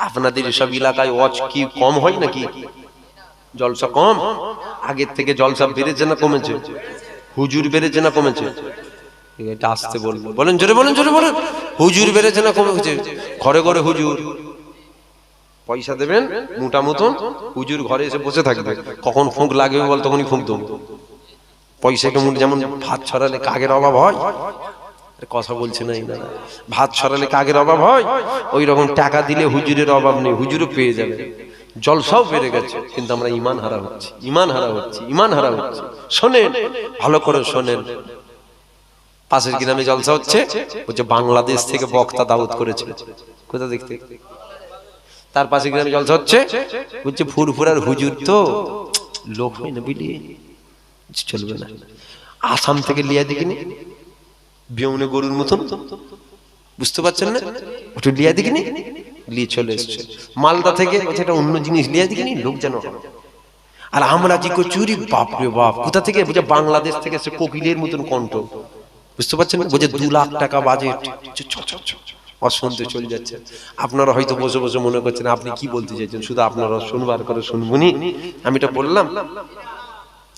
আপনাদের এসব এলাকায় ওয়াজ কি কম হয় নাকি? জলসা কম? আগের থেকে জলসা বেড়েছে না কমেছে? হুজুর বেড়েছে না কমেছে? এটা আসতে বলবো, বলেন জোরে, বলেন জোরে, বলেন। হুজুর বেড়েছে না কমেছে? ঘরে ঘরে হুজুর, পয়সা দেবেন মোটা মতন, হুজুর ঘরে এসে বসে থাকবে, কখন ফুঁক লাগবে বল তখনই ফুঁক দেবো। পয়সাকে যেমন ভাত ছড়ালে কাকের অভাব হয়, কথা বলছে না না, ভাত ছড়ালে কাকের অভাব হয়, ওই রকম টাকা দিলে হুজুরের অভাব নেই, হুজুরও পেয়ে যাবে। জলসাও বেড়ে গেছে, কিন্তু আমরা ইমান হারা হচ্ছি, ইমান হারা হচ্ছি, ইমান হারা হচ্ছি। শোনেন, ভালো করে শোনেন, পাশের গ্রামে জলসা হচ্ছে, বলছে বাংলাদেশ থেকে বক্তা দাউদ করেছে। কোথা দেখতে? তার পাশে গ্রামে জলসা হচ্ছে, বলছে ফুরফুরার হুজুর তো লোক হয় না, বুঝলি, চলবে না। আসাম থেকে লিয়া দেখিনি, বিয়নে গরুর মতন, বুঝতে পারছেন না, ওটা লিয়া দেখিনি, লিয়ে চলে এসছে। মালদা থেকে এটা অন্য জিনিস লিয়া দেখিনি, লোক যেন। আর আমরা যে কচুরি, বাপরে বাপ, কোথা থেকে? বলছে বাংলাদেশ থেকে, সে কোকিলের মতন কণ্ঠ, বুঝতে পারছেন না, বলছে 2 লাখ টাকা বাজেট, অশুনতে চলে যাচ্ছে। আপনারা হয়তো বসে বসে মনে করছেন আপনি কি বলতে চাইছেন, শুধু আপনারা শুনবার করে শুনবুনি। আমি এটা বললাম,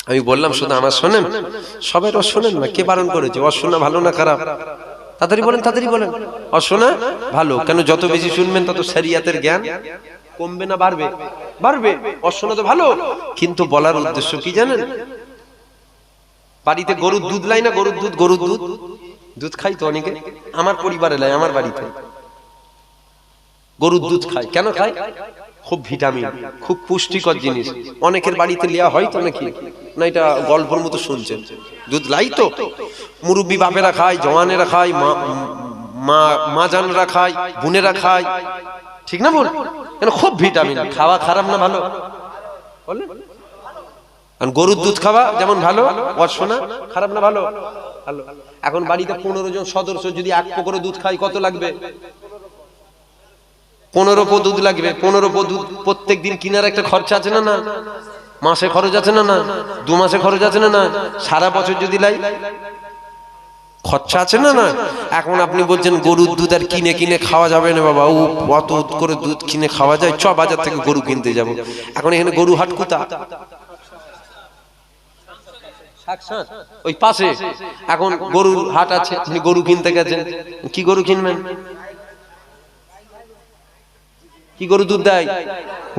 আমি বললাম শুধু আমার শোনেন, সবাই শোনেন না। কে বারণ করেছে? অশোনা ভালো না খারাপ? তাড়াতাড়ি বলেন, তাড়াতাড়ি বলেন। অশোনা ভালো কেন? যত বেশি শুনবেন তত শরিয়াতের জ্ঞান কমবে না বাড়বে? বাড়বে। অশোনা তো ভালো, কিন্তু বলার উদ্দেশ্য কি জানেন? বাড়িতে গরুর দুধ লাই না, গরুর দুধ, গরুর দুধ, দুধ খাই তো অনেকে, আমার পরিবারে লাই, আমার বাড়িতে গরুর দুধ খায়। কেন খায়? খুব ভিটামিন, খুব পুষ্টিকর জিনিস। অনেকের বাড়িতে লিয়া হয় তো নাকি না, এটা গল্পের মতো শুনছেন। দুধ লাই তো মুরব্বী বাপেরা খায়, জওয়ানেরা খায়, মা জানরা খায়, বোনেরা খায়, ঠিক না বল? কেন? খুব ভিটামিন। খাওয়া খারাপ না ভালো? বলেন। গরুর দুধ খাওয়া যেমন ভালো, অশোনা খারাপ না ভালো? ভালো। এখন বাড়িতে 15 জন সদস্য যদি 1 পো করে দুধ খায়, কত লাগবে? 15 পো দুধ লাগবে। 15 পো দুধ প্রত্যেক দিন কেনার একটা খরচা আছে না? না মাসে খরচ আছে না? না 2 মাসে খরচ আছে না? না সারা বছর যদি লাই খরচা আছে না? না। এখন আপনি বলছেন গরুর দুধ আর কিনে কিনে খাওয়া যাবে না বাবা, ও অত করে দুধ কিনে খাওয়া যায়, চ বাজার থেকে গরু কিনতে যাব। এখন এখানে গরু হাট কোথা? ওই পাশে এখন গরুর হাট আছে, আপনি গরু কিনতে গেছেন, কি গরু কিনবেন? কি গরু দুধ দেয়?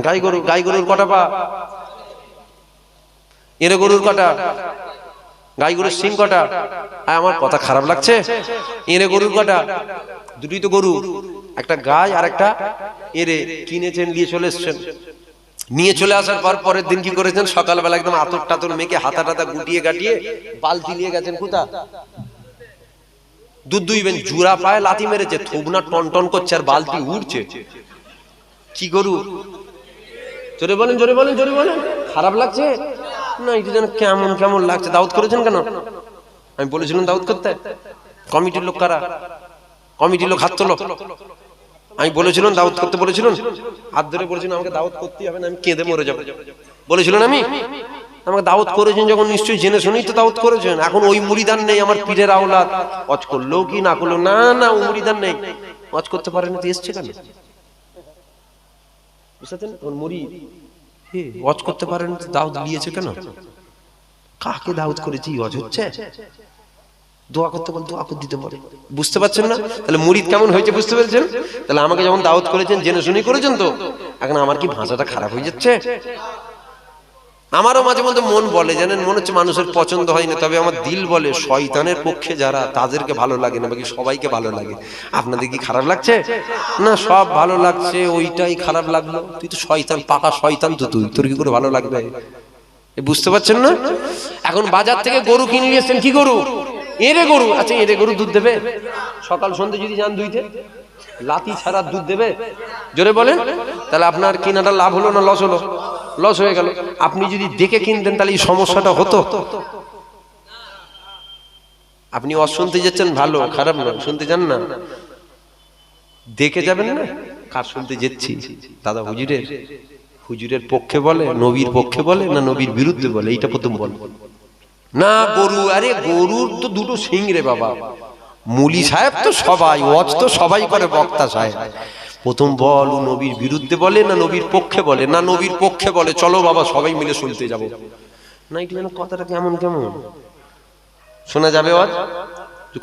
গাই গরু। গাই গরুর কটা পা? এর গরুর কটা? গাই গরুর সিং কটা? আমার কথা খারাপ লাগছে? এর গরুর কটা? দুটোই তো গরু, একটা গাই আর একটা এরে। কিনেছেন, নিয়ে চলে এসছেন, নিয়ে চলে আসার পর পরের দিন কি করেছেন? সকালবেলা একদম আতর টাতর মেখে, হাতা টাতা গুটিয়ে গাটিয়ে বালতি নিয়ে গেছেন কোথা? দুধ দুইবেন। জুড়া পায়ে লাথি মেরেছে, থুবনা টন টন করছে আর বালতি উড়ছে। কি গরু? জোরে বলেন, জোরে বলেন, জোরে বলেন। খারাপ লাগছে না? এটা যেন কেমন কেমন লাগছে। দাউদ করেছেন কেন? আমি বলেছিলাম দাউদ করতে। কমিটির লোক কারা? কমিটির লোক হাত তোলো। আমি বলেছিলাম দাউদ করতে, বলেছিলাম হাত ধরে বলেছিলাম আমাকে দাউদ করতেই হবে না, আমি কেঁদে মরে যাবো, বলেছিলেন। আমি আমাকে দাউদ করেছেন যখন, নিশ্চয়ই জেনে শুনেই তো দাউদ করেছেন। এখন ওই মুরিদান নেই আমার পীরের আওলাদ, ওয়াজ করলো কি না করলো, না না ওই মুরিদান নেই, ওয়াজ করতে পারেন তো এসছে কেন? বুঝছেন? ওর মুরিদ ওয়াজ করতে পারেন, দাউদ নিয়েছে কেন? কাকে দাউদ করেছি? ওয়াজ হচ্ছে, দোয়া করতে বল, দোয়া করে দিতে পারে। বুঝতে পারছেন না? তাহলে মুরিদ কেমন হয়েছে বুঝতে পেরেছেন? তাহলে আমাকে যখন দাওয়াত করেছেন জেনে শুনে করেছেন তো। এখন আমার কি ভাষাটা খারাপ হয়ে যাচ্ছে? আমারও মাঝে মধ্যে মন বলে, জানেন, মনে হচ্ছে মানুষের পছন্দ হয় না, তবে আমার দিল বলে শয়তানের পক্ষে যারা, তাদেরকে ভালো লাগে না, বাকি সবাইকে ভালো লাগে। আপনাদের কি খারাপ লাগছে? না, সব ভালো লাগছে, ওইটাই খারাপ লাগলো। তুই তো শয়তান, পাকা শয়তান তো তুই, তোর কি করে ভালো লাগবে? বুঝতে পারছেন না? এখন বাজার থেকে গরু কিনে নিয়ে এসছেন, কি গরু? এরে গরু। আচ্ছা, এরে গরু দুধ দেবে? সকাল সন্ধ্যে যদি যান দুইতে, লাতি ছাড়া দুধ দেবে? জোরে বলেন। তাহলে আপনার কিনাটা লাভ হলো না লস হলো? লস হয়ে গেল। আপনি যদি দেখে কিনতেন তাহলে এই সমস্যাটা হতো? আপনি শুনতে যাচ্ছেন, ভালো খারাপ না, শুনতে যান না, দেখে যাবেন না। কার শুনতে যাচ্ছি? দাদা হুজুরের? হুজুরের পক্ষে বলে, নবীর পক্ষে বলে, না নবীর বিরুদ্ধে বলে? এইটা প্রথম বল না। গরু, আরে গরুর তো দুটো সিং রে বাবা। মুলি সাহেব তো সবাই, ওয়াজ তো সবাই করে, বক্তা সাহেব। প্রথম বল ও নবীর বিরুদ্ধে বলে না নবীর পক্ষে বলে? না নবীর পক্ষে বলে, চলো বাবা সবাই মিলে শুনতে যাব। না এটা যেন কথাটা কেমন কেমন শোনা যাবে।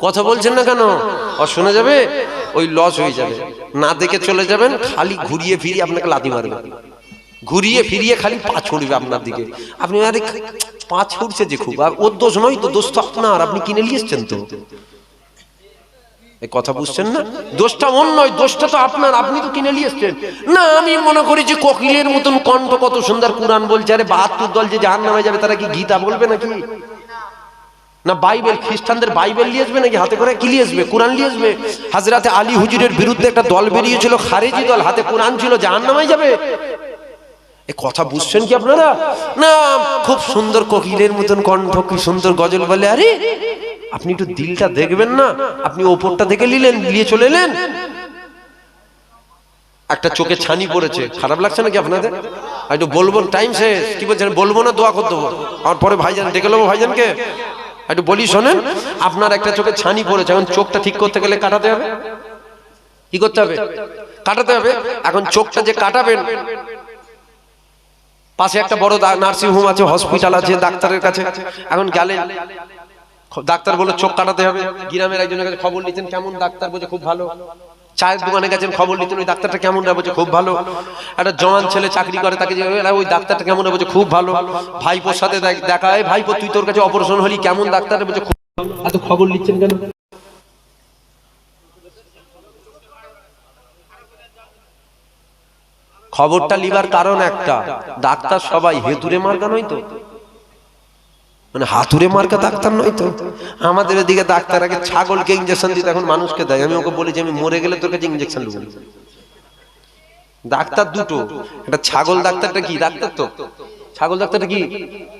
কথা বলছেন না কেন? শোনা যাবে, ওই লস হয়ে যাবে। না দেখে চলে যাবেন, খালি ঘুরিয়ে ফিরিয়ে আপনাকে লাথি মারবে, ঘুরিয়ে ফিরিয়ে খালি পা ছুড়বে আপনার দিকে। আপনি আরে পা ছুড়ছে যে খুব, আর ওর দোষ নয় তো, দোষ তো আপনার, আপনি কিনে নিয়ে এসছেন তো। এই কথা বুঝছেন না? দোষটা ওর নয়, দোষটা তো আপনার, আপনি তো কিনে নিয়ে এসছেন। না আমি মনে করি যে কোকিলের মতন কণ্ঠ কত সুন্দর, কোরআন বলছে। আরে 72 দল যে জাহান্নামে যাবে তারা কি গীতা বলবে নাকি? না বাইবেল, খ্রিস্টানদের বাইবেল নিয়ে আসবে নাকি? হাতে করে কি নিয়ে আসবে? কোরআন নিয়ে আসবে। হযরতে আলী হুজুরের বিরুদ্ধে একটা দল বেরিয়েছিল, খারেজি দল, হাতে কোরআন ছিল, জাহান্নামে যাবে। এই কথা বুঝছেন কি আপনারা? না খুব সুন্দর কোকিলের মতন কণ্ঠ, কি সুন্দর গজল বলে। আরে আপনি একটু দিলটা দেখবেন না? আপনি ওপরটা দেখে নিলেন, নিয়ে চলে এলেন। একটা চোখে ছানি পড়েছে, খারাপ লাগছে নাকি আপনাদের? একটু বলবো, টাইম শেষ। কি বলছেন? বলবো না, দোয়া করতে দেবো। আর পরে ভাইজান ডেকে নেবো ভাইজানকে, একটু বলি শোনেন। আপনার একটা চোখে ছানি পড়েছে, এখন চোখটা ঠিক করতে গেলে কাটাতে হবে। কি করতে হবে? কাটাতে হবে। এখন চোখটা যে কাটাবেন, পাশে একটা বড় নার্সিং হোম আছে, হসপিটাল আছে, ডাক্তারের কাছে এখন গেলে ডাক্তার বলে চোখ কাটাতে হবে। গ্রামের একজনের কাছে খবর নিতেন, কেমন ডাক্তার? বলছে খুব ভালো। চায়ের দোকানে গেছেন, খবর নিতেন, ওই ডাক্তারটা কেমন? বলছে খুব ভালো। একটা জওয়ান ছেলে চাকরি করে, তাকে যে ওই ডাক্তারটা কেমন? বলছে খুব ভালো। ভাইপোর সাথে দেখা হয়, ভাইপো তুই তোর কাছে অপারেশন হলি, কেমন ডাক্তার? বলছে খুব ভালো। এত খবর নিচ্ছেন কেন? খবরটা লিবার কারণ একটা, ডাক্তার সবাই হেতুরে মার্কা নয় তো, মানে হাতুরে মার্কা ডাক্তার নয় তো। আমাদের এদিকে ডাক্তার আগে ছাগলকে ইঞ্জেকশন দিতে, এখন মানুষকে দেয়। আমি ওকে বলি যে আমি মরে গেলে তোর কাছে ইঞ্জেকশন দেবো। ডাক্তার দুটো, একটা ছাগল ডাক্তারটা কি ডাক্তার? তো ছাগল ডাক্তারটা কি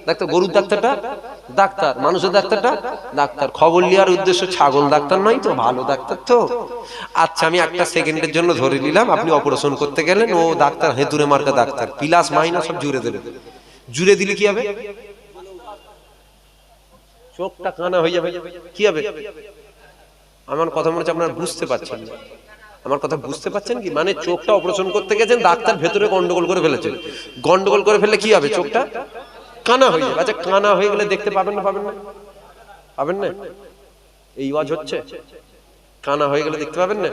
ডাক্তার? গরুর ডাক্তারটা ডাক্তার, মানুষের ডাক্তারটা ডাক্তার। খবর নেওয়ার উদ্দেশ্য ছাগল ডাক্তার নয় তো, ভালো ডাক্তার তো। আচ্ছা আমি একটা সেকেন্ডের জন্য ধরে নিলাম আপনি অপারেশন করতে গেলেন, ও ডাক্তার হেতুরে মার্কা ডাক্তার, প্লাস মাইনাস সব জুড়ে দেবে। জুড়ে দিলে কি হবে? চোখটা কানা হয়ে যাবে। কি হবে? আমার কথা মনে হচ্ছে আপনারা বুঝতে পারছেন না। আমার কথা বুঝতে পারছেন কি? মানে চোখটা অপারেশন করতে গেছেন, ডাক্তার ভেতরে গন্ডগোল করে ফেলেছে। গন্ডগোল করে ফেললে কি হবে? চোখটা কানা হয়ে যাবে। আচ্ছা কানা হয়ে গেলে দেখতে পাবেন না? পাবেন না? পাবেন না? এই ওয়াজ হচ্ছে, কানা হয়ে গেলে দেখতে পাবেন না?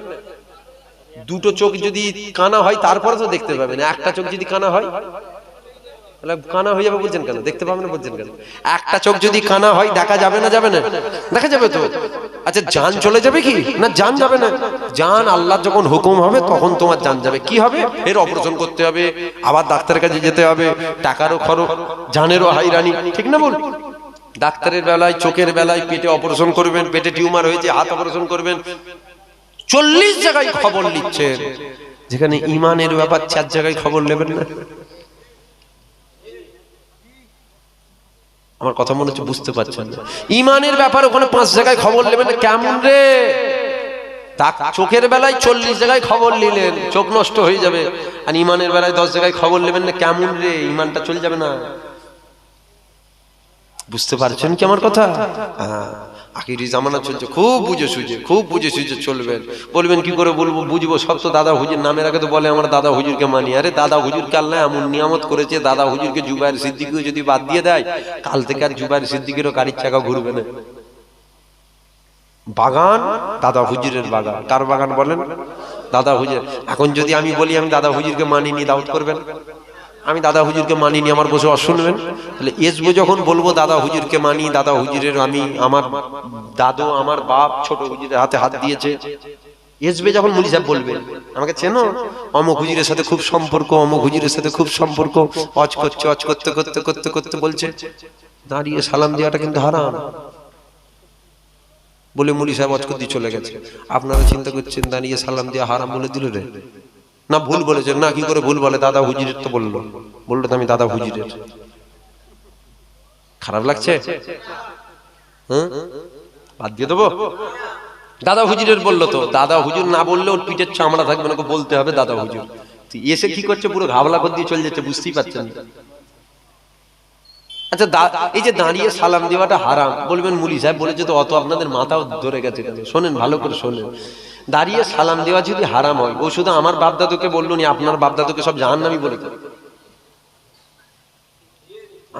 দুটো চোখ যদি কানা হয় তারপরে তো দেখতে পাবেন। একটা চোখ যদি কানা হয় তাহলে কানা হয়ে যাবে বলছেন কেন? দেখতে পাবেন না বলছেন কেন? একটা চোখ যদি কানা হয় দেখা যাবে না? যাবে না? দেখা যাবে তো। আচ্ছা জান চলে যাবে কি? না জান যাবে না। জান আল্লাহ যখন হুকুম হবে তখন তোমার জান যাবে। কি হবে? এর অপারেশন করতে হবে, আবার ডাক্তারের কাছে যেতে হবে, টাকারও খরচ, জানেরও হাইরানি, ঠিক না বল? ডাক্তারের বেলায়, চোখের বেলায় পেটে অপারেশন করবেন, পেটে টিউমার হয়েছে হাত অপারেশন করবেন, 40 জায়গায় খবর নিচ্ছেন, যেখানে ইমানের ব্যাপার 4 জায়গায় খবর নেবেন না। আমার কথা মনে হচ্ছে বুঝতে পারছেন না। ইমানের ব্যাপার ওখানে 5 জায়গায় খবর নেবেন না। কেমন রে? চোখের বেলায় 40 জায়গায় খবর নিলেন, চোখ নষ্ট হয়ে যাবে। আর ইমানের বেলায় 10 জায়গায় খবর নেবেন না। কেমন রে? ইমানটা চলে যাবে না। বুঝতে পারছেন কি আমার কথা? আখিরি জামানা চলছে, খুব বুঝে সুঝে চলবেন। বলবেন কি করে বলবো, বুঝবো? সব তো দাদা হুজুর নামের আগে তো বলে আমরা দাদা হুজুরকে মানি। আরে দাদা হুজুরকে আল্লাহ এমন নিয়ামত করেছে, দাদা হুজুরকে জুবায়ের সিদ্দিকীও যদি বাদ দিয়ে দেয়, কাল থেকে আর জুবায়ের সিদ্দিকীরও গাড়ির চাকা ঘুরবে না। বাগান দাদা হুজুরের বাগান। কার বাগান বলেন? দাদা হুজুর। এখন যদি আমি বলি আমি দাদা হুজুরকে মানিনি, দাওয়াত করবেন? আমি দাদা হুজুরকে মানিনি, আমার বসে শুনবেন? তাহলে এসবো যখন বলবো দাদা হুজুরকে মানি, দাদা হুজুরের আমি, আমার দাদু, আমার বাপ ছোট হুজুরের হাতে হাত দিয়েছে, এসবে যখন মুলি সাহেব বলবেন আমাকে চেনো, অমুক হুজুরের সাথে খুব সম্পর্ক, অমুক হুজুরের সাথে খুব সম্পর্ক, অজ করছে, অজ করতে করতে করতে করতে বলছে দাঁড়িয়ে সালাম দেওয়াটা কিন্তু হারাম বলে মুলি সাহেব অজ করতে চলে গেছে। আপনারা চিন্তা করছেন দাঁড়িয়ে সালাম দেওয়া হারাম বলে দিল রে? না ভুল বলেছে। না কি করে ভুল বলে? দাদা হুজুরের তো বললো তো আমি দাদা হুজুরের। খারাপ লাগছে? হ্যাঁ বাদ দিয়ে দেবো? দাদা হুজুরের বললো তো, দাদা হুজুর না বললে ওর পিঠের চামড়া থাকবে না, বলতে হবে দাদা হুজুর। এসে কি করছে? পুরো ঘাবলা করে দিয়ে চলে যাচ্ছে, বুঝতেই পারছেন। আচ্ছা এই যে দাঁড়িয়ে সালাম দেওয়াটা হারাম বলবেন মুলি সাহেব বলেছে তো, অত আপনাদের মাথাও ধরে গেছে। শোনেন ভালো করে শোনেন, দাঁড়িয়ে সালাম দেওয়া যদি হারাম হয়, ও শুধু আমার বাপ দাদুকে বললো নি, আপনার বাপ দাদুকে সব জাহান্নামী বলে দেবে।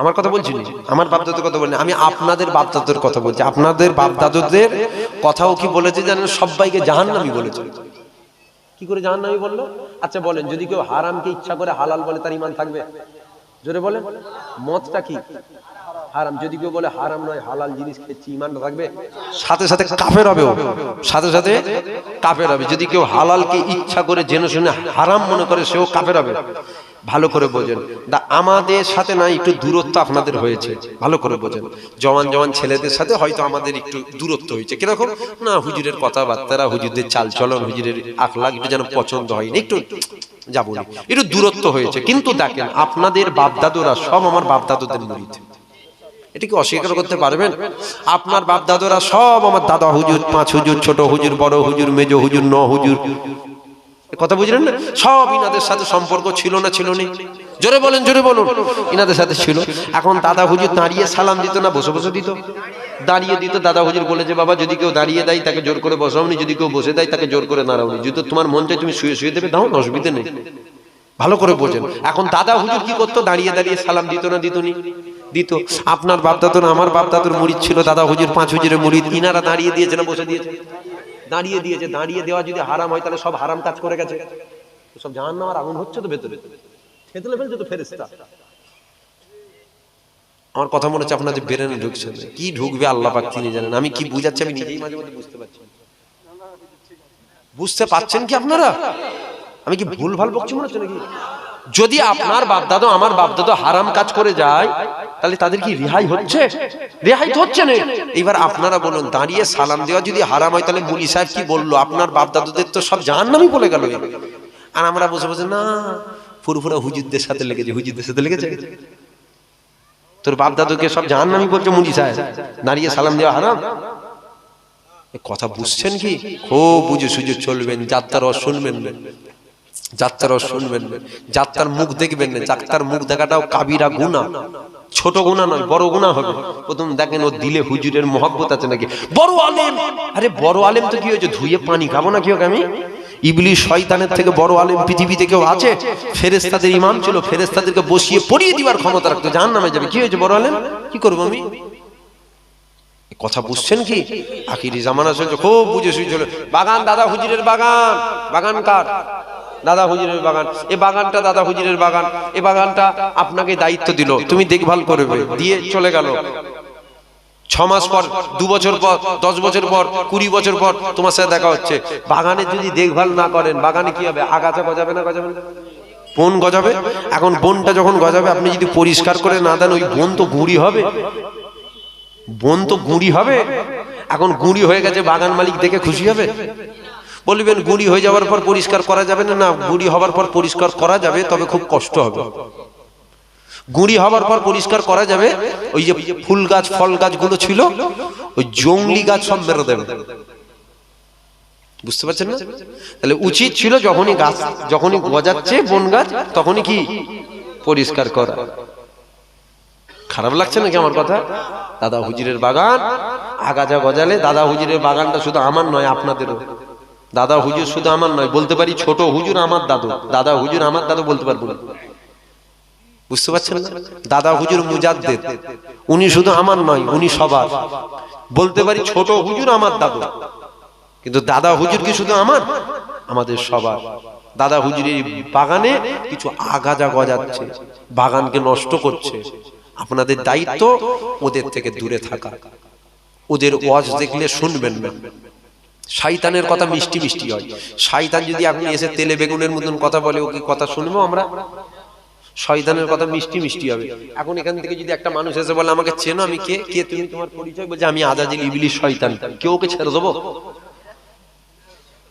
আমার কথা বলছি না, আমার বাপ দাদুর কথা বলিনি, আমি আপনাদের বাপ দাদুর কথা বলছি। আপনাদের বাপ দাদুদের কথাও কি বলেছে জানেন? সবাইকে জাহান্নামী বলেছে। কি করে জাহান্নামী বললো? আচ্ছা বলেন, যদি কেউ হারামকে ইচ্ছা করে হালাল বলে তার ঈমান থাকবে? জোরে বলেন। মতটা কি? হারাম। যদি কেউ বলে হারাম নয় হালাল জিনিস খেয়েছি, ঈমানটা থাকবে? সাথে সাথে কাফের হবে, সাথে সাথে কাফের হবে। যদি কেউ হালালকে ইচ্ছা করে জেনে শুনে হারাম মনে করে, সেও কাফের হবে। ভালো করে বোঝেন, আমাদের সাথে না একটু দূরত্ব আপনাদের হয়েছে, ভালো করে বোঝেন। জওয়ান জওয়ান ছেলেদের সাথে হয়তো আমাদের একটু দূরত্ব হয়েছে। কিরকম না, হুজুরের কথাবার্তা, হুজুরদের চালচলন, হুজুরের আখলাক একটু যেন পছন্দ হয়নি, একটু যাবো না, একটু দূরত্ব হয়েছে। কিন্তু দেখেন, আপনাদের বাপদাদুরা সব আমার বাপদাদুদের মুরিদ। এটা কি অস্বীকার করতে পারবেন? আপনার বাপ দাদুরা সব আমার দাদা হুজুর, পাঁচ হুজুর, ছোট হুজুর, বড় হুজুর, মেজ হুজুর, ন হুজুর। কথা বুঝলেন না? সব ইনাদের সাথে সম্পর্ক ছিল না, ছিল না? জোরে বলেন, জোরে বলুন। ইনাদের সাথে ছিল। এখন দাদা হুজুর দাঁড়িয়ে সালাম দিত না, বসে বসে দিত? দাঁড়িয়ে দিত। দাদা হুজুর বলেছে, বাবা যদি কেউ দাঁড়িয়ে দেয় তাকে জোর করে বসাওনি, যদি কেউ বসে দেয় তাকে জোর করে নাড়াওনি। যদি তোমার মন চায় তুমি শুয়ে শুয়ে দেবে, দাও, অসুবিধা নেই। ভালো করে বোঝেন। এখন দাদা হুজুর কি করতো? দাঁড়িয়ে দাঁড়িয়ে সালাম দিত না, দিতনি? দিত। আপনার বাপ দাদুর, আমার বাপ দাদুর মুরিদ ছিল দাদা হুজুর, পাঁচ হুজুরের মুরিদ। ইনারা দাঁড়িয়ে দিয়েছে না বসে দিয়েছে? দাঁড়িয়ে দিয়েছে। দাঁড়িয়ে দেওয়া যদি হারাম হয়, তাহলে সব হারাম কাজ করে গেছে, সব জাহান্নামের আগুন হচ্ছে তো ভেতরে, খেতে ফেলছে তো ফেরেশতা। আমার কথা মনে হচ্ছে আপনাদের ব্রেনে ঢুকছে না। কি ঢুকবে আল্লাহ পাক তিনি জানেন। আমি কি বুঝাচ্ছি আমি নিজেই মাঝে মধ্যে বুঝতে পারছি। বুঝতে পারছেন কি আপনারা? আমি কি ভুল ভাল বকছি মনে হচ্ছে নাকি? যদি আপনার বাপদাদু, আমার বাপদাদু হারাম কাজ করে যায়, তাহলে তাদের কি রেহাই হচ্ছে? রেহাই তো হচ্ছে না। এবার আপনারা বলুন, দাঁড়িয়ে সালাম দেওয়া যদি হারাম হয়, তাহলে মুলি সাহেব কি বললো? আপনার বাপদাদুদের তো সব জাহান্নামী বলে গেল। আর আমরা বসে বসে না, ফুরফুরা হুজুরদের সাথে লেগেছে, হুজুরদের সাথে লেগেছে। তোর বাপদাদুকে সব জাহান্নামী বলছে মুলি সাহেব, দাঁড়িয়ে সালাম দেওয়া হারাম। কথা বুঝছেন কি? খুব বুঝে সুঝে চলবেন। যাত্রার রস শুনবেন না, যাত্রার রস শুনবেন না, যাত্রার মুখ দেখবেন না। যাত্রার মুখ দেখাটাও কাবিরা গুনাহ, ছোট গুনাহ নয়, বড় গুনাহ হবে। প্রথম দেখেন ও দিলে হুজুরের মহব্বত আছে নাকি। বড় আলেম, আরে বড় আলেম তো কি হয়েছে? ধুয়ে পানি খাবো না কি হোক আমি? ইবলিস শয়তানের থেকে বড় আলেম পৃথিবীতে কেউ আছে? ফেরেশতাদের ইমাম ছিল, ফেরেশতাদেরকে বসিয়ে পড়িয়ে দিবার ক্ষমতা রাখতো, জাহান্নামে যাবে। কি হয়েছে? বড় আলেম, কি করবো আমি? কথা বুঝছেন কি? আখিরি জামানা চলছে, খুব বুঝে সুঝে চলে। বাগান দাদা হুজুরের বাগান। বাগান কার? দাদা হুজুরের বাগান। এই বাগানটা দাদা হুজুরের বাগান। এই বাগানটা আপনাকে দায়িত্ব দিল, তুমি দেখভাল করবে, দিয়ে চলে গেল। 6 মাস পর, 2 বছর পর, 10 বছর পর, 20 বছর পর তোমার সাথে দেখা হচ্ছে। বাগানে যদি দেখভাল না করেন, বাগানে কি হবে? আগাছা গজাবে না গজাবে না? বন গজাবে। এখন বনটা যখন গজাবে, আপনি যদি পরিষ্কার করে না দেন, ওই বন তো গুঁড়ি হবে, বন তো গুঁড়ি হবে। এখন গুঁড়ি হয়ে গেছে, বাগান মালিক দেখে খুশি হবে? বলবেন গুঁড়ি হয়ে যাওয়ার পর পরিষ্কার করা যাবে না? না, গুঁড়ি হওয়ার পর পরিষ্কার করা যাবে, তবে খুব কষ্ট হবে। গুঁড়ি হওয়ার পর পরিষ্কার করা যাবে। ওই যে ফুল গাছ, ফল গাছগুলো ছিল, ওই জংলি গাছ সব মেরে দেবে। বুঝতে পারছেন না? তাহলে উচিত ছিল যখনই গাছ, যখনই গজাচ্ছে বন গাছ, তখনই কি পরিষ্কার করা। খারাপ লাগছে নাকি আমার কথা? দাদা হুজুরের বাগান আগাছা গজালে, দাদা হুজুরের বাগানটা শুধু আমার নয়, আপনাদেরও। দাদা হুজুর শুধু আমার নয়, বলতে পারি ছোট হুজুর আমার দাদু, দাদা হুজুর আমার দাদু বলতে পারবো না। বুঝতে পারছেন না? দাদা হুজুর মুজাদ্দেদ, উনি শুধু আমার নয়, উনি সবার। বলতে পারি ছোট হুজুর আমার দাদু, কিন্তু দাদা হুজুর কি শুধু আমার? আমাদের সবার। দাদা হুজুরের বাগানে কিছু আগাছা গজাচ্ছে, বাগানকে নষ্ট করছে। আপনাদের দায়িত্ব ওদের থেকে দূরে থাকা। ওদের ওয়াজ দেখলে শুনবেন না। শয়তানের কথা মিষ্টি মিষ্টি হয়। শয়তান যদি আপনি এসে তেলে বেগুনের মতন কথা বলে, ও কি কথা শুনবো আমরা? শয়তানের কথা মিষ্টি মিষ্টি হবে। এখন এখান থেকে যদি একটা মানুষ এসে বলে, আমাকে চেনো, আমি কে? কে তুমি? তোমার পরিচয়? বলছে আমি আজাজিল ইবলিস শয়তান। কেউ ওকে ছেড়ে দেবো?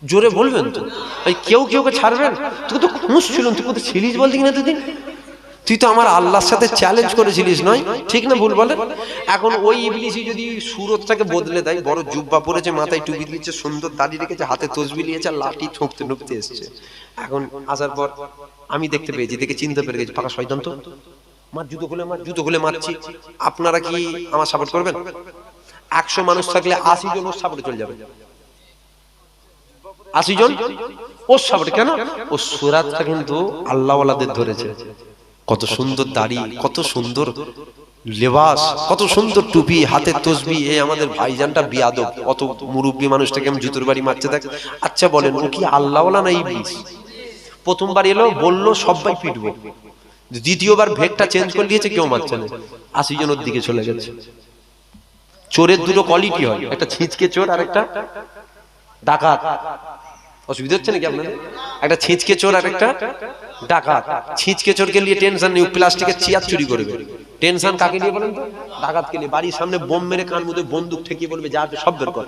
জোরে বলবেন তো। কেউ কেউকে ছাড়বেন? তুই তো খুঁজ ছিল, তুই কোথায় ছিলিস বলতে কিনা দুদিন? তুই তো আমার আল্লাহর সাথে চ্যালেঞ্জ করেছিলিস, নয়? ঠিক না ভুল বলেন? এখন ওই ইবলিসই যদি সুরতটাকে বদলে দেয়, বড় জুব্বা পরেছে, মাথায় টুপি দিয়েছে, সুন্দর দাড়ি রেখেছে, হাতে তসবি নিয়েছে, আর লাঠি ঠুকতে ঠুকতে এসছে। এখন আসার পর আমি দেখতে পেয়েছি, দেখে চিনতে পেরে গেছি, ফাঁকা শয়তান তো, মার, জুতো খুলে মার, জুতো খুলে মারছি। আপনারা কি আমার সাপোর্ট করবেন? 100 মানুষ থাকলে 80 জন ওর সাপোর্টে চলে যাবে। 80 জন ওর সামনে কেন? ও সূরাতটা কিন্তু আল্লাহওয়ালাদের ধরেছে। কত সুন্দর দাড়ি, কত সুন্দর লেবাস, কত সুন্দর টুপি, হাতে তসবি। এই আমাদের ভাইজানটা বিয়াদব, অত মুরব্বী মানুষটাকে আমি জুতোর বাড়ি মারতে থাকি। আচ্ছা বলেন, ও কি আল্লাহওয়ালা না ইবলিস? প্রথমবার এলো বললো সবাই পিটবো, দ্বিতীয়বার ভেগটা চেঞ্জ করে দিয়েছে, কেউ মারছে না। 80 জনের দিকে চলে গেছে। চোরের দুটো কোয়ালিটি হয়, একটা ছিঁচকে চোর আর একটা ডাকাত। অসুবিধা হচ্ছে নাকি আপনাদের? একটা ছিঁচকে চোর আর একটা ডাকাত। ছিঁচকে চোরকে নিয়ে টেনশন নেই, প্লাস্টিকের চেয়ার চুরি করবে। টেনশন কাকে নিয়ে বলেন তো? ডাকাতকে নিয়ে। বাড়ির সামনে বোম মেরে কান মুদে বন্দুক ঠেকিয়ে বলবে যা সব বের কর।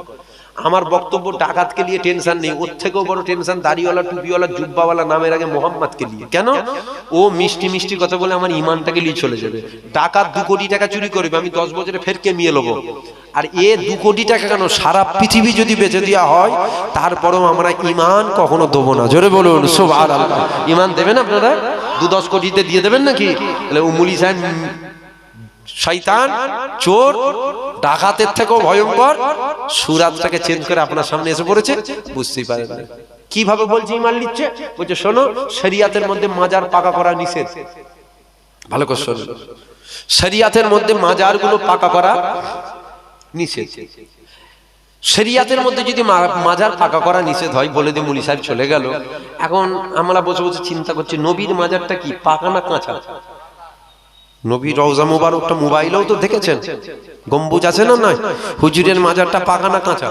আমার বক্তব্য, ডাকাতকে নিয়ে টেনশন নেই, ওর থেকেও বড় টেনশন দাড়িওয়ালা, টুপিওয়ালা, জুব্বাওয়ালা, নামের আগে মোহাম্মদকে নিয়ে। কেন? ও মিষ্টি মিষ্টি কথা বলে আমার ইমানটাকে নিয়ে চলে যাবে। ডাকাত 2 কোটি টাকা চুরি করবে, আমি 10 বছরে ফের কেমিয়ে নেবো। আর এ 2 কোটি টাকা কেন, সারা পৃথিবী যদি বেচে দেওয়া হয় তারপরেও আমরা ইমান কখনো দেবো না। জোরে বলুন সুবহানাল্লাহ। ইমান দেবেন আপনারা? 2-10 কোটিতে দিয়ে দেবেন নাকি? তাহলে উমুলি সাহেব শয়তান, চোর, ডাকাতের থেকেও ভয়ঙ্কর সূরাতটাকে চেঞ্জ করে আপনার সামনে এসে পড়েছে, বুঝতেই পারেন না। কিভাবে বলছে ঈমান নিচ্ছে? বলছে শোনো, শরিয়াতের মধ্যে মাজার পাকা করা নিষেধ। ভালো করে শোনো, শরিয়াতের মধ্যে মাজারগুলো পাকা করা নিষেধ। শরিয়াতের মধ্যে যদি মাজার পাকা করা নিষেধ হয়, বলে দিয়ে মুলি সাহেব চলে গেল। এখন আমরা বসে বসে চিন্তা করছি, নবীর মাজারটা কি পাকা না কাঁচা? নবী রওজা মুবারকটা মোবাইলেও তো দেখেছেন, গম্বুজ আছে না? নয়, হুজুরের মাজারটা পাকা না কাঁচা?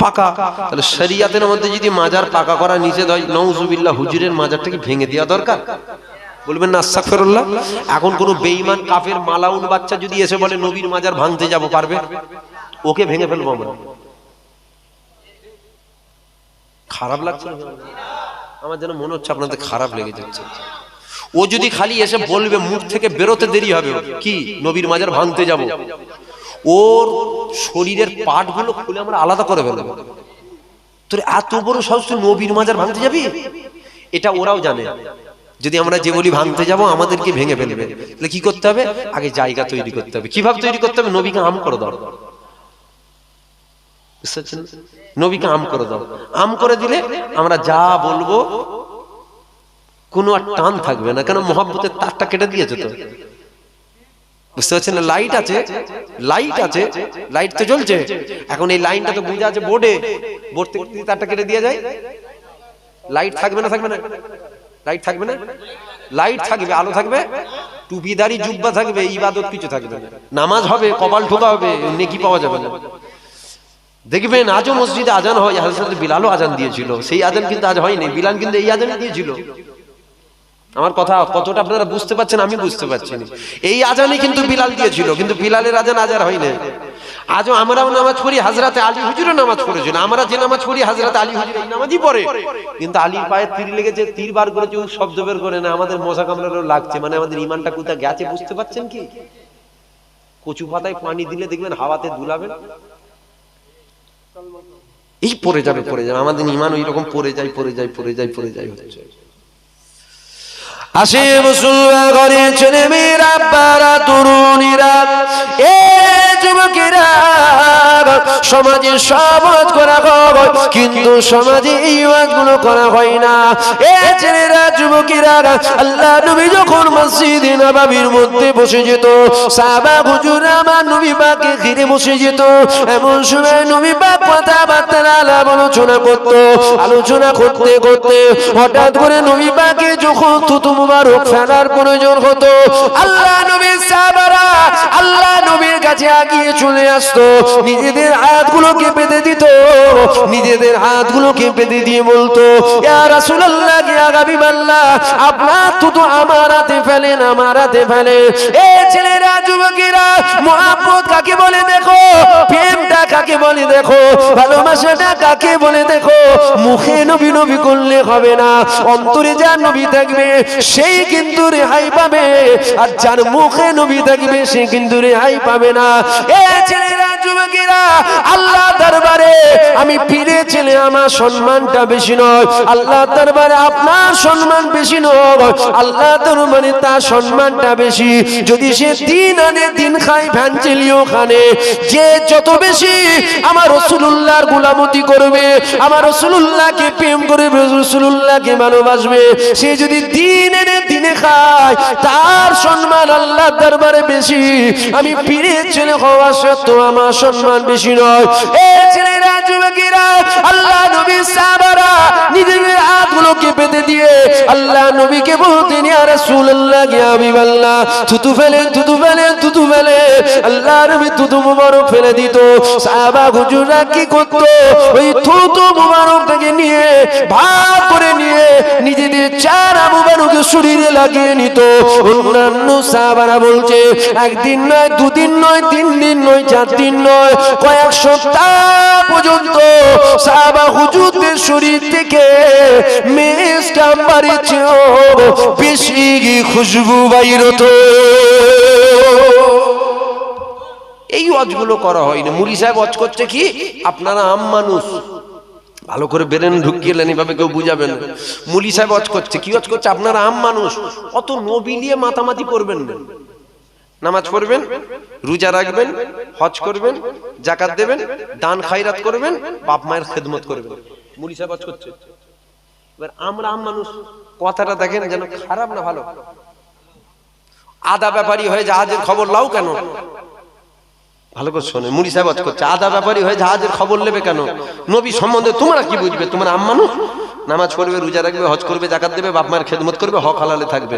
পাকা। তাহলে শরিয়াতের মধ্যে যদি মাজার পাকা করা নিষেধ হয়, নাউজুবিল্লাহ, হুজুরের মাজারটা কি ভেঙে দেওয়া দরকার? বলবেন না আস্তাগফিরুল্লাহ। এখন কোন বেঈমান কাফের মালাউন বাচ্চা যদি এসে বলে নবীর মাজার ভাঙতে যাব, পারবে? ওকে ভেঙে ফেলবো আমরা। খারাপ লাগছে? আমার যেন মনে হচ্ছে আপনাদের খারাপ লেগে যাচ্ছে। ও যদি খালি এসে বলবে, মুখ থেকে বেরোতে দেরি হবে কি নবীর মাজার ভাঙতে যাব, ওর শরীরের পার্টগুলো খুলে আমরা আলাদা করে ফেলবো। তোর এত বড় সাহস, তুই নবীর মাজার ভাঙতে যাবি? এটা ওরাও জানে, যদি আমরা যে বলি ভাঙতে যাব আমাদেরকে ভেঙে ফেলবে। তাহলে কি করতে হবে? আগে জায়গা তৈরি করতে হবে। কিভাবে তৈরি করতে হবে? নবীকে আম করে দাও। নবীকে আম করে দাও। আম করে দিলে আমরা যা বলবো কোনো আর টান থাকবে না। কেন? মহব্বতের তারটা কেটে দিয়েছে তো, বুঝতে পারছেন না? লাইট আছে, লাইট আছে, লাইট তো জ্বলছে। এখন এই লাইনটা তো বুঝা আছে বোর্ডে, বোর্ড থেকে তারটা কেটে দিয়ে যায়, লাইট থাকবে না? থাকবে না? লাইট থাকবে না? লাইট থাকবে, আলো থাকবে, টুপিদারি জুব্বা থাকবে, ইবাদত কিছু থাকবে না। নামাজ হবে, কপাল ঠোকা হবে, নেকি পাওয়া যাবে না। দেখবেন আজও মসজিদে আজান হয়, হযরত বিলালও আজান দিয়েছিল। সেই আজান কিন্তু আজ হয়নি, বিলাল কিন্তু এই আজানই দিয়েছিল। আমার কথা কতটা আপনারা বুঝতে পারছেন? আমি বুঝতে পারছি না। এই আজানই কিন্তু বিলাল দিয়েছিল, কিন্তু বিলালের আজান আজ আর হয়নি। আজও আমরাও নামাজ পড়ি, হযরত আলী হুজুরও নামাজ পড়েছেন। আমরা যে নামাজ পড়ি হযরত আলী হুজুর এই নামাজই পড়ে, কিন্তু আলীর পায়ে তীর লেগেছে, তীর বার করেছে, ও শব্দ বের করে না। আমাদের মশা কামড়ানো লাগছে, মানে আমাদের ঈমানটা কোথায় গেছে বুঝতে পারছেন কি? কচু পাতায় পানি দিলে দেখবেন হাওয়াতে দুলাবেন, এই পড়ে যাবে, পড়ে যাবে। আমাদের ঈমান ওই রকম পড়ে যায়, পড়ে যায়, পড়ে যায়, পড়ে যায় হচ্ছে। আসে মুসলমান ঘরে ছেলে মেয়েরা, বারা, তরুণীরা, এ যুবকেরা, সমাজে সমাজ করা হয়, কিন্তু সমাজে এই কাজগুলো করা হয় না। এ ছেলেরা, যুবকেরা, আল্লাহ নবী যখন মসজিদে নববীর মধ্যে বসে যেত, সাহাবা হুজুররা আমার নবী পাককে ঘিরে বসে যেত। এমন সময় নবী পাক কথাবার্তা আলোচনা করত। আলোচনা করতে করতে হঠাৎ করে নবী পাককে যখন থুতু মুবারক ফেলার প্রয়োজন হতো, আল্লাহ নবীর সাহাবারা আল্লাহ নবীর কাছে আগিয়ে চলে আসতো, নিজেদের হাতগুলোকে বেঁধে দিত, নিজেদের হাতগুলোকে বেঁধে দিয়ে বলতো, ইয়া রাসূলুল্লাহ, ইয়া হাবিবাল্লাহ, আপনার থুতু আমার হাতে ফেলেন, আমার হাতে ফেলেন। এ ছেলেরা, যুবকেরা, মুহাব্বত কাকে বলে দেখো, প্রেমটা কাকে বলে দেখো, ভালোবাসাটা কাকে বলে দেখো। মুখে নবী নবী করলে হবে না, অন্তরে যার নবী থাকবে সেই কিন্তু রেহাই পাবে, আর যার মুখে নবী থাকবে সে কিন্তু রেহাই পাবে না। এ ছেলেরা, যুবকেরা, আল্লাহ দরবারে আমি ফিরে ছেলে, আমার সম্মানটা বেশি নয়। আল্লাহ দরবারে আপনার সম্মান বেশি নয়, আল্লাহ দরবারে তার সম্মানটা বেশি। যদি সে দিন আনে দিন খায়, ভ্যাঞ্চেলিও খানে, যে যত বেশি আমার রাসূলুল্লাহর গোলামতি করবে, আমার রাসূলুল্লাহকে প্রেম করবে, রাসূলুল্লাহকে ভালোবাসবে, সে যদি দিন এনে দিনে খায়, তার সম্মান আল্লাহর দরবারে বেশি। আমি পীরের ছেলে হওয়া সত্ত্বেও আমার সম্মান বেশি নয়। এই ছেলেরা, যুবকেরা, আল্লাহ নবী সাহাবারা নিজেদের হাতগুলোকে বেঁধে দিয়ে আল্লাহ নবীকে বলতেন, ইয়া রাসূলুল্লাহ, ইয়া হাবিবাল্লাহ, থুতু ফেলেন, থুতু ফেলেন, থুতু ফেলে। আল্লাহ নবী থুতু মুবারক ফেলে দিত। সাহাবা হুজুররা কি করত? ওই থুতু মুবারকটাকে নিয়ে ভাগ করে নিয়ে নিজেদের চেহারা মুবারকে শরীরে লাগিয়ে নিত। অন্যান্য সাহাবারা বলছে, একদিন নয়, দুদিন নয়, 3 দিন নয়, 4 দিন নয়, কয়েক সপ্তাহ পর্যন্ত সাহাবা হুজুরদের শরীর থেকে মেশক আম্বারের চেয়েও বেশি খুশবু বাইর হতো। এই ওয়াজগুলো করা হয়নি। মুলি সাহেব ওয়াজ করছে কি, আপনারা আম মানুষ, ভালো করে বেরেন ঢুকিয়েলেন, এভাবে কেউ বুঝাবেন। মুলি সাহেব ওয়াজ করছে কি, ওয়াজ করছে আপনারা আম মানুষ, অত নবী নিয়ে মাতামাতি করবেন না। নামাজ পড়বেন, রোজা রাখবেন, হজ করবেন, যাকাত দেবেন, দান খায়রাত করবেন, বাপ মায়ের খেদমত করবেন। মুলি সাহেব ওয়াজ করছে। এবার আমরা আম মানুষ, কথাটা দেখেন যেন খারাপ না ভালো। আদা ব্যাপারী হয়ে জাহাজের খবর লাও কেন? ভালো করে শোনে, মুলি সাহেব ওয়াজ করছে, আদা ব্যাপারী হয়ে জাহাজের খবর নেবে কেন? নবী সম্বন্ধে তোমরা কি বুঝবে? তোমরা আম মানুষ, নামাজ পড়বে, রোজা রাখবে, হজ করবে, যাকাত দেবে, বাপ মায়ের খেদমত করবে, হক হালালে থাকবে,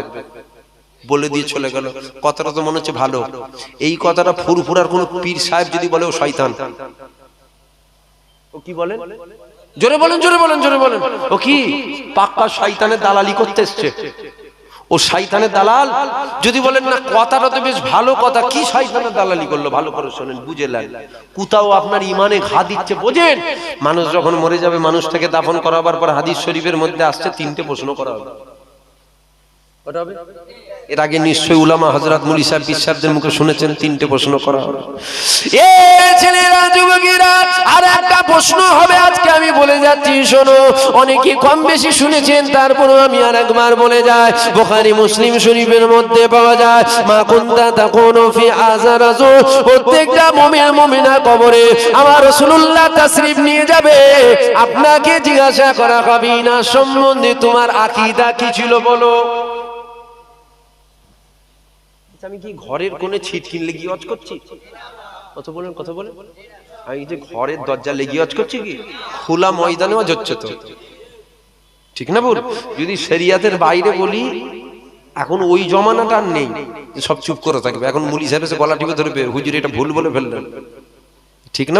বলে দিয়ে চলে গেল। কথাটা তো মনে হচ্ছে ভালো। এই কথাটা ফুরফুরার কোন পীর সাহেব যদি বলে, ও শয়তান। ও কি বলেন? জোরে বলেন, জোরে বলেন, জোরে বলেন। ও কি পাক্কা শয়তানের দালালি করতে এসছে। ও শয়তানের দালাল। যদি বলেন না, কথাটা তো বেশ ভালো কথা, কি শয়তানের দালালি করলো? ভালো করে শোনেন, বুঝে নেন। কোথাও আপনার ইমানে ঘা দিচ্ছে, বোঝেন? মানুষ যখন মরে যাবে, মানুষটাকে দাফন করাবার পর হাদিস শরীফের মধ্যে আসছে 3টে প্রশ্ন করা হবে। এর আগে নিশ্চয়ই উলামা হযরত মুলি সাহেব, পীর সাহেবদের মুখে শুনেছেন 3টে প্রশ্ন করা হবে। এ ছেলেরা, যুবকেরা, আর একটা প্রশ্ন হবে আজকে আমি বলে যাচ্ছি, শোনো। অনেকে কম বেশি শুনেছেন, তারপরেও আমি আরেকবার বলে যাই। বুখারী মুসলিম শরীফের মধ্যে পাওয়া যায়, মা কুনতা তাকুনু ফি হাযা রাসূল, প্রত্যেকটা মুমিন মুমিনা কবরে আমার রাসূলুল্লাহ তাশরীফ নিয়ে যাবে। আপনাকে জিজ্ঞাসা করা হবে, না সম্বন্ধে তোমার আকীদা কি ছিল বলো। আমি কি ঘরের কোণে ছিট কিনলে গিয়ে ওয়াজ করছি? কথা বলেন, কথা বলেন। আমি যে ঘরের দরজা লেগে ওয়াজ করছি কি, খোলা ময়দানে ওয়াজ হচ্ছে তো, ঠিক না? বল, যদি শরিয়াতের বাইরে বলি, এখন ওই জমানাটা আর নেই, সব চুপ করে থাকবে। এখন মুলি সাহেব এসে গলা টিপে ধরবে, হুজুর এটা ভুল বলে ফেললেন, ঠিক না?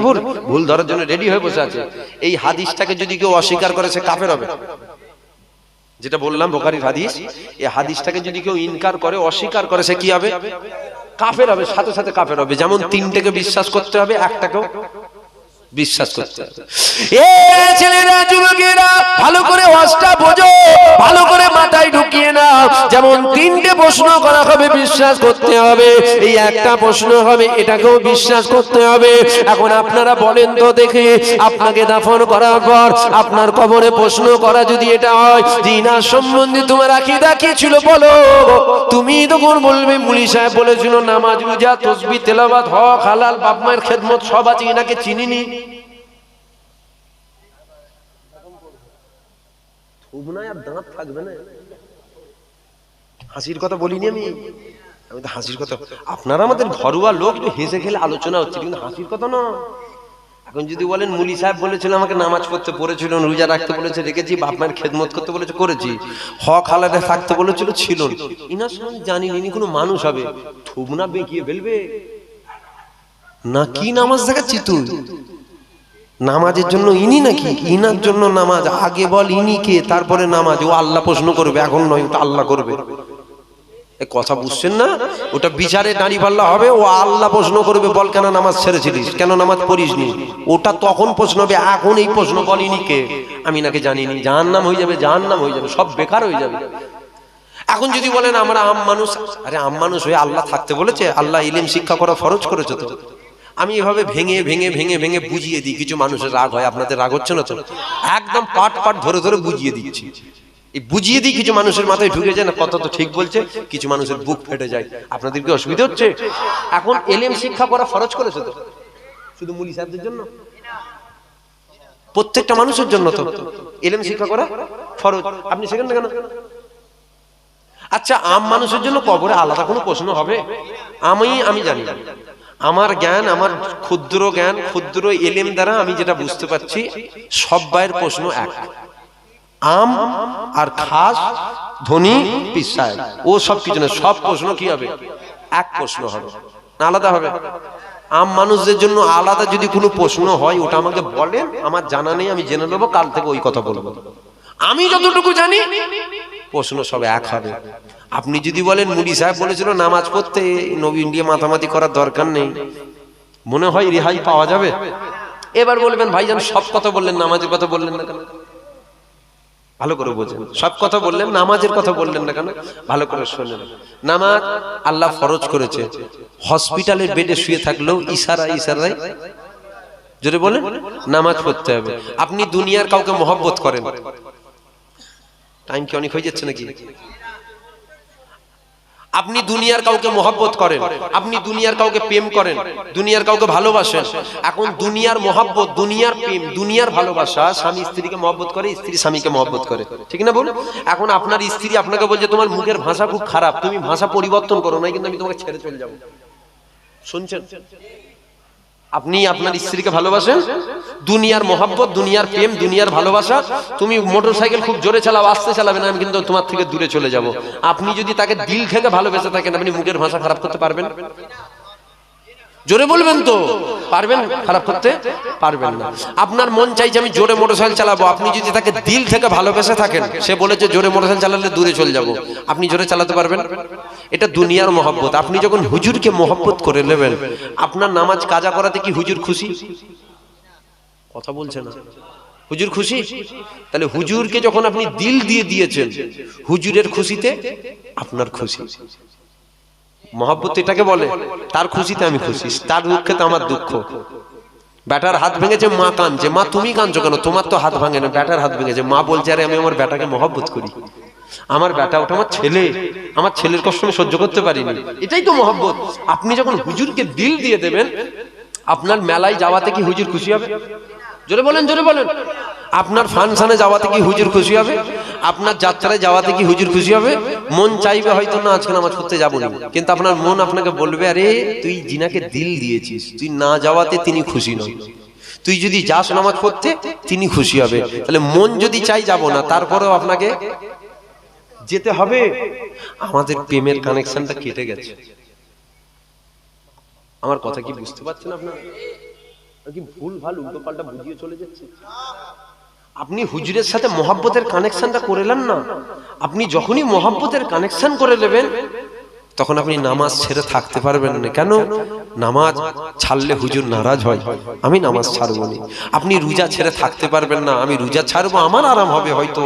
ভুল ধরার জন্য রেডি হয়ে বসে আছে। এই হাদিসটাকে যদি কেউ অস্বীকার করে, সে কাফের হবে। যেটা বললাম বুখারীর হাদিস, এই হাদিসটাকে যদি কেউ ইনকার করে, অস্বীকার করে, সে কি হবে? কাফের হবে, সাথে সাথে কাফের হবে। যেমন 3টেকে বিশ্বাস করতে হবে, একটাকেও বিশ্বাস করতে হবে। এ ছেলেরা, যুবকেরা, ভালো করে ওয়াজটা বোঝো, ভালো করে মাথায় ঢুকিয়ে নাও। যেমন 3টে প্রশ্ন করা হবে, বিশ্বাস করতে হবে। এই একটা প্রশ্ন হবে, এটাকেও বিশ্বাস করতে হবে। এখন আপনারা বলেন তো দেখি, আপনাকে দাফন করার পর আপনার কবরে প্রশ্ন করা যদি এটা হয়, জিনার সম্বন্ধে তোমার আকীদা কি ছিল বলো, তুমি তখন বলবে, মুলি সাহেব বলেছিল নামাজ, রোজা, তাসবিহ, তেলাওয়াত, হক হালাল, বাপ মায়ের খেদমত সব আছে, এনাকে চিনিনি। দাঁত থাকবে না। হাসির কথা বলিনি আমি, আমি তো হাসির কথা। আপনারা আমাদের ঘরোয়া লোক, একটু হেসে খেলে আলোচনা হচ্ছে, কিন্তু হাসির কথা না। এখন যদি বলেন মুলি সাহেব বলেছিল আমাকে নামাজ পড়তে পড়েছিল, রোজা রাখতে বলেছে, রেখেছি, বাপ মায়ের খেদমত করতে বলেছে, করেছি, হক হালালে থাকতে বলেছিল, ছিল, ইনার সঙ্গে জানি ইনি কোনো মানুষ হবে, থুবনা বেঁকিয়ে ফেলবে না। কি নামাজ দেখাচ্ছি তুই? নামাজের জন্য ইনি নাকি? ইনার জন্য নামাজ। আগে বল ইনি কে, তারপরে নামাজ। ও আল্লাহ প্রশ্ন করবে, এখন নয়, ওটা আল্লাহ করবে। কথা বুঝছেন না? ওটা বিচারে দাঁড়ি পাল্লা হবে, ও আল্লাহ প্রশ্ন করবে, বল কেন নামাজ ছেড়েছিলিস, কেন নামাজ পড়িসনি। ওটা তখন প্রশ্ন হবে, এখন এই প্রশ্ন বল ইনি কে, আমি নাকি জানিনি। জাহান্নাম হয়ে যাবে, জাহান্নাম হয়ে যাবে, সব বেকার হয়ে যাবে। এখন যদি বলেন আমরা আম মানুষ, আরে আম মানুষ হয়ে আল্লাহ থাকতে বলেছে? আল্লাহ ইলম শিক্ষা করা ফরজ করেছে তো। আমি এভাবে ভেঙে ভেঙে ভেঙে ভেঙে বুঝিয়ে দিই। কিছু মানুষের রাগ হয়, আপনাদের রাগ হচ্ছে না তো? একদম পাট পাট ধরে ধরে বুঝিয়ে দিচ্ছি। এই বুঝিয়ে দিই কিছু মানুষের মাথায় ঢুকে যায় না, কথা তো ঠিক বলছে, কিছু মানুষের বুক ফেটে যায়। আপনাদের কি অসুবিধা হচ্ছে? এখন এলেম শিক্ষা করা ফরজ করেছে তো, শুধু মুলি সাহেবদের জন্য? প্রত্যেকটা মানুষের জন্য তো এলেম শিক্ষা করা ফরজ। আপনি সেখানে কেন? আচ্ছা, আম মানুষের জন্য কবরে আলাদা কোনো প্রশ্ন হবে? আমি জানি না, আমার জ্ঞান, আমার ক্ষুদ্র জ্ঞান, ক্ষুদ্র এলেম দ্বারা আমি যেটা বুঝতে পারছি, সব ভাইয়ের প্রশ্ন এক। আম আর খাস, ধনী, পীর সাহেব, ও সব কিছু না, সব প্রশ্ন কি হবে? এক প্রশ্ন হবে, না আলাদা হবে? আম মানুষদের জন্য আলাদা যদি কোনো প্রশ্ন হয়, ওটা আমাকে বলেন, আমার জানা নেই, আমি জেনে নেবো, কাল থেকে ওই কথা বলবো। আমি যতটুকু জানি প্রশ্ন সব এক হবে। আপনি যদি বলেন মুড়ি সাহেব বলেছিল নামাজ পড়তে, নবী ইন্ডিয়া মাতামাতি করার দরকার নেই, মনে হয় রেহাই পাওয়া যাবে? এবার বলবেন ভাইজান সব কথা বললেন, নামাজের কথা বললেন না কেন? ভালো করে বোঝেন, সব কথা বললেন, নামাজের কথা বললেন না কেন? ভালো করে শোনেন। নামাজ আল্লাহ ফরজ করেছে, হসপিটালের বেডে শুয়ে থাকলেও ইশারায় যদি বলেন নামাজ পড়তে হবে। আপনি দুনিয়ার কাউকে মহব্বত করেন, টাইম কি অনেক হয়ে যাচ্ছে নাকি? আপনি দুনিয়ার কাউকে মহব্বত করেন, আপনি দুনিয়ার কাউকে প্রেম করেন, দুনিয়ার কাউকে ভালোবাসেন। এখন দুনিয়ার মহব্বত, দুনিয়ার প্রেম, দুনিয়ার ভালোবাসা, স্বামী স্ত্রীকে মহব্বত করে, স্ত্রী স্বামীকে মহব্বত করে, ঠিক না বলুন? এখন আপনার স্ত্রী আপনাকে বলছে তোমার মুখের ভাষা খুব খারাপ, তুমি ভাষা পরিবর্তন করো না, কিন্তু আমি তোমাকে ছেড়ে চলে যাবো। শুনছেন? আপনি আপনার স্ত্রীকে ভালোবাসেন, দুনিয়ার মহব্বত, দুনিয়ার প্রেম, দুনিয়ার ভালোবাসা, তুমি মোটরসাইকেল খুব জোরে চালাও, আস্তে চালাবে না, আমি কিন্তু তোমার থেকে দূরে চলে যাব। আপনি যদি তাকে দিল থেকে ভালোবেসে থাকেন, আপনি মুখের ভাষা খারাপ করতে পারবেন? জোরে বলবেন তো, পারবেন? খারাপ করতে পারবেন না। আপনার মন চাইছে আমি জোরে মোটরসাইকেল চালাবো, আপনি যদি তাকে দিল থেকে ভালোবেসে থাকেন, সে বলেছে জোরে মোটরসাইকেল চালালে দূরে চলে যাব, আপনি জোরে চালাতে পারবেন? এটা দুনিয়ার মহব্বত। আপনি যখন হুজুরকে মহব্বত করে নেবেন, আপনার নামাজ কাজা করাতে কি হুজুর খুশি? কথা বলছে না, হুজুর খুশি? তাহলে হুজুরকে যখন আপনি দিল দিয়ে দিয়েছেন, হুজুরের খুশিতে আপনার খুশি। মহব্বত এটাকে বলে, তার খুশিতে আমি খুশি, তার দুঃখে তো আমার দুঃখ। বেটার হাত ভেঙেছে, মা কাঁদছে, মা তুমি কাঁদছো কেন? তোমার তো হাত ভাঙে না, বেটার হাত ভেঙেছে, মা বলছে আরে আমি আমার বেটাকে মহব্বত করি, আমার বেটা ওটা আমার ছেলে, আমার ছেলের কষ্ট আমি সহ্য করতে পারিনি, এটাই তো মহব্বত। আপনি যখন হুজুরকে দিল দিয়ে দেবেন, আপনার মেলায় যাওয়াতে কি হুজুর খুশি হবে? জোরে বলেন, জোরে বলেন। আপনার ফাংশনে যাওয়াতে কি হুজুর খুশি হবে? আপনার যাত্রায় যাওয়াতে কি হুজুর খুশি হবে? মন চাইবে হয়তো না আজকে নামাজ পড়তে যাবো না, কিন্তু আপনার মন আপনাকে বলবে আরে তুই জিনাকে দিল দিয়েছিস, তুই না যাওয়াতে তিনি খুশি নয়, তুই যদি যাস নামাজ পড়তে তিনি খুশি হবে। তাহলে মন যদি চাই যাব না, তারপরেও আপনাকে যেতে হবে। আমাদের প্রেমের কানেকশনটা কেটে গেছে। আমার কথা কি বুঝতে পারছেন আপনারা? কি ভুল ভাল উল্টো পাল্টা বুঝিয়ে চলে যাচ্ছে? আপনি হুজুরের সাথে মহব্বতের কানেকশনটা করে নেন না। আপনি যখনই মহব্বতের কানেকশন করে নেবেন, তখন আপনি নামাজ ছেড়ে থাকতে পারবেন না। কেন? নামাজ ছাড়লে হুজুর নারাজ হয়, আমি নামাজ ছাড়বো না। আপনি রোজা ছেড়ে থাকতে পারবেন না, আমি রোজা ছাড়বো, আমার আরাম হবে হয়তো,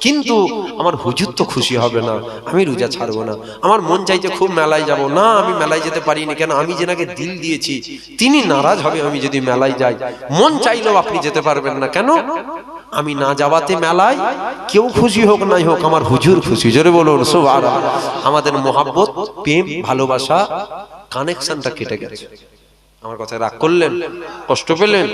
কিন্তু আমার হুজুর তো খুশি হবে না, আমি রোজা ছাড়বো না। আমার মন চাইছে খুব মেলায় যাব, না আমি মেলায় যেতে পারি না, কেন? আমি যেনাকে দিল দিয়েছি তিনি নারাজ হবে আমি যদি মেলায় যাই। মন চাইলেও আপনি যেতে পারবেন না, কেন? আমি না যাওয়াতে মেলায় কেউ খুশি হোক নাই হোক, আমার হুজুর খুশি। জোরে বলুন সুবহানাল্লাহ। আমাদের মহব্বত, প্রেম, ভালোবাসা কানেকশনটা কেটে গেছে। আমার কথায় রাগ করলেন, কষ্ট পেলেন?